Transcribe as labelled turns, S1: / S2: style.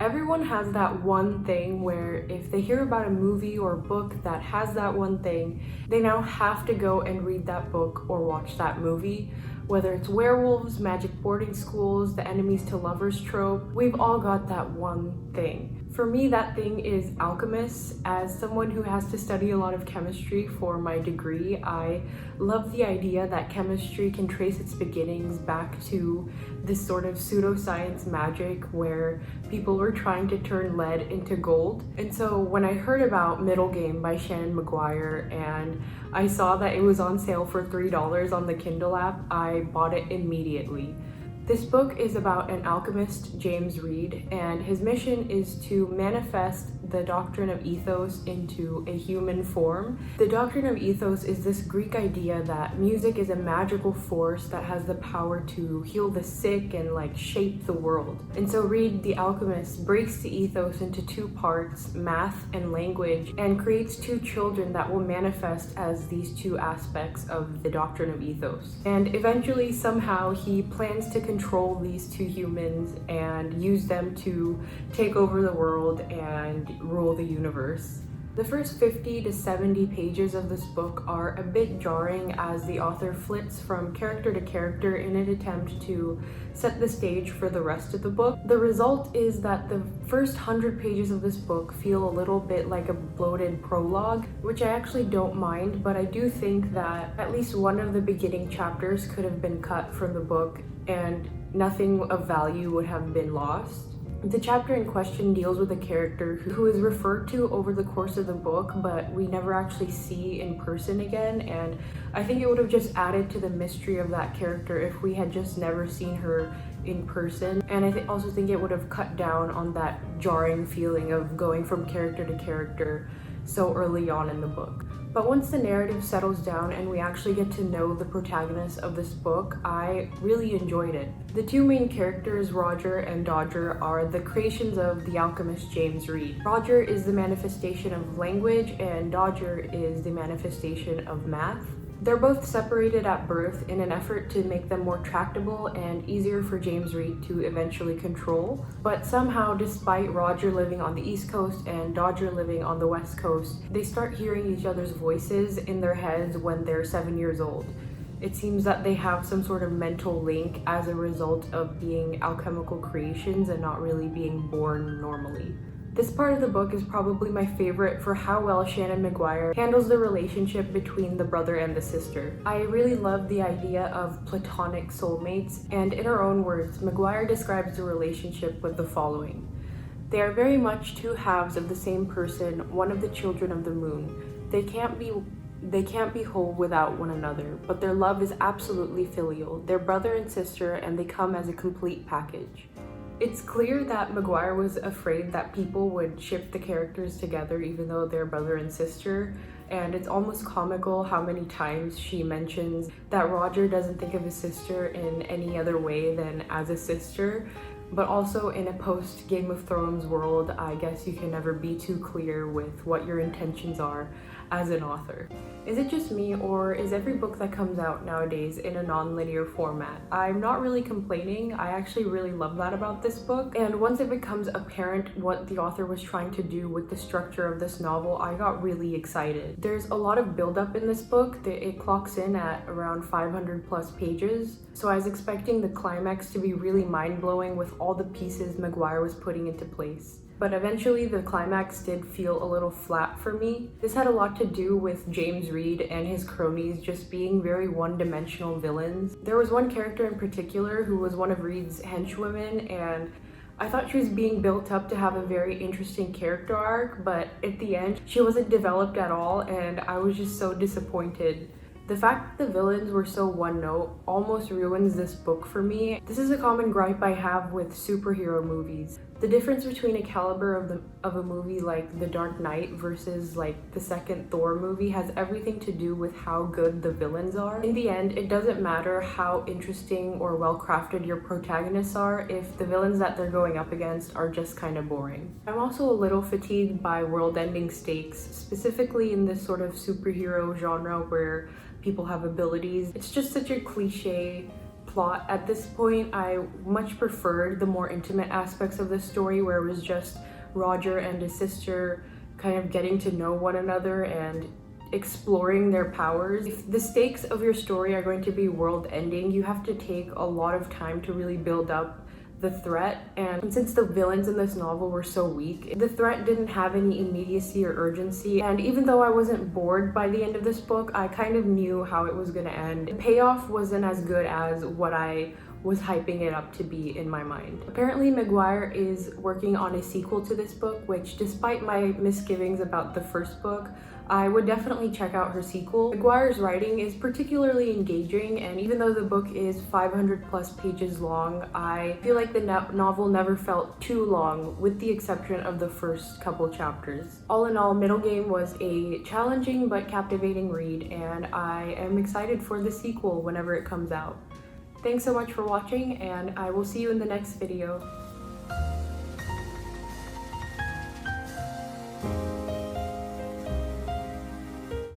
S1: Everyone has that one thing where if they hear about a movie or book that has that one thing, they now have to go and read that book or watch that movie. Whether it's werewolves, magic boarding schools, the enemies to lovers trope, we've all got that one thing. For me, that thing is alchemists. As someone who has to study a lot of chemistry for my degree, I love the idea that chemistry can trace its beginnings back to this sort of pseudoscience magic where people were trying to turn lead into gold. And so when I heard about MIDDLEGAME by Seanan McGuire and I saw that it was on sale for $3 on the Kindle app, I bought it immediately. This book is about an alchemist, James Reed, and his mission is to manifest the doctrine of ethos into a human form. The doctrine of ethos is this Greek idea that music is a magical force that has the power to heal the sick and shape the world. And so Reed, the alchemist, breaks the ethos into two parts, math and language, and creates two children that will manifest as these two aspects of the doctrine of ethos. And eventually, somehow, he plans to control these two humans and use them to take over the world and rule the universe. The first 50 to 70 pages of this book are a bit jarring as the author flits from character to character in an attempt to set the stage for the rest of the book. The result is that the first 100 pages of this book feel a little bit like a bloated prologue, which I actually don't mind, but I do think that at least one of the beginning chapters could have been cut from the book and nothing of value would have been lost. The chapter in question deals with a character who is referred to over the course of the book, but we never actually see in person again, and I think it would have just added to the mystery of that character if we had just never seen her in person, and I also think it would have cut down on that jarring feeling of going from character to character so early on in the book. But once the narrative settles down and we actually get to know the protagonist of this book, I really enjoyed it. The two main characters, Roger and Dodger, are the creations of the alchemist James Reed. Roger is the manifestation of language and Dodger is the manifestation of math. They're both separated at birth in an effort to make them more tractable and easier for James Reed to eventually control. But somehow, despite Roger living on the East Coast and Dodger living on the West Coast, they start hearing each other's voices in their heads when they're 7 years old. It seems that they have some sort of mental link as a result of being alchemical creations and not really being born normally. This part of the book is probably my favorite for how well Seanan McGuire handles the relationship between the brother and the sister. I really love the idea of platonic soulmates, and in her own words, McGuire describes the relationship with the following. They are very much two halves of the same person, one of the children of the moon. They can't be whole without one another, but their love is absolutely filial. They're brother and sister, and they come as a complete package. It's clear that McGuire was afraid that people would ship the characters together even though they're brother and sister, and it's almost comical how many times she mentions that Roger doesn't think of his sister in any other way than as a sister. But also in a post-Game of Thrones world, I guess you can never be too clear with what your intentions are as an author. Is it just me, or is every book that comes out nowadays in a non-linear format? I'm not really complaining. I actually really love that about this book. And once it becomes apparent what the author was trying to do with the structure of this novel, I got really excited. There's a lot of buildup in this book. It clocks in at around 500 plus pages. So I was expecting the climax to be really mind-blowing with all the pieces McGuire was putting into place. But eventually the climax did feel a little flat for me. This had a lot to do with James Reed and his cronies just being very one-dimensional villains. There was one character in particular who was one of Reed's henchwomen, and I thought she was being built up to have a very interesting character arc, but at the end, she wasn't developed at all, and I was just so disappointed. The fact that the villains were so one-note almost ruins this book for me. This is a common gripe I have with superhero movies. The difference between a caliber of a movie like The Dark Knight versus the second Thor movie has everything to do with how good the villains are. In the end, it doesn't matter how interesting or well-crafted your protagonists are if the villains that they're going up against are just kind of boring. I'm also a little fatigued by world-ending stakes, specifically in this sort of superhero genre where people have abilities. It's just such a cliche plot at this point. I much preferred the more intimate aspects of the story, where it was just Roger and his sister kind of getting to know one another and exploring their powers. If the stakes of your story are going to be world ending, you have to take a lot of time to really build up the threat, and since the villains in this novel were so weak, the threat didn't have any immediacy or urgency. And even though I wasn't bored by the end of this book, I kind of knew how it was gonna end. The payoff wasn't as good as what I was hyping it up to be in my mind. Apparently McGuire is working on a sequel to this book, which, despite my misgivings about the first book, I would definitely check out her sequel. McGuire's writing is particularly engaging, and even though the book is 500 plus pages long, I feel like the novel never felt too long, with the exception of the first couple chapters. All in all, Middle Game was a challenging but captivating read, and I am excited for the sequel whenever it comes out. Thanks so much for watching, and I will see you in the next video.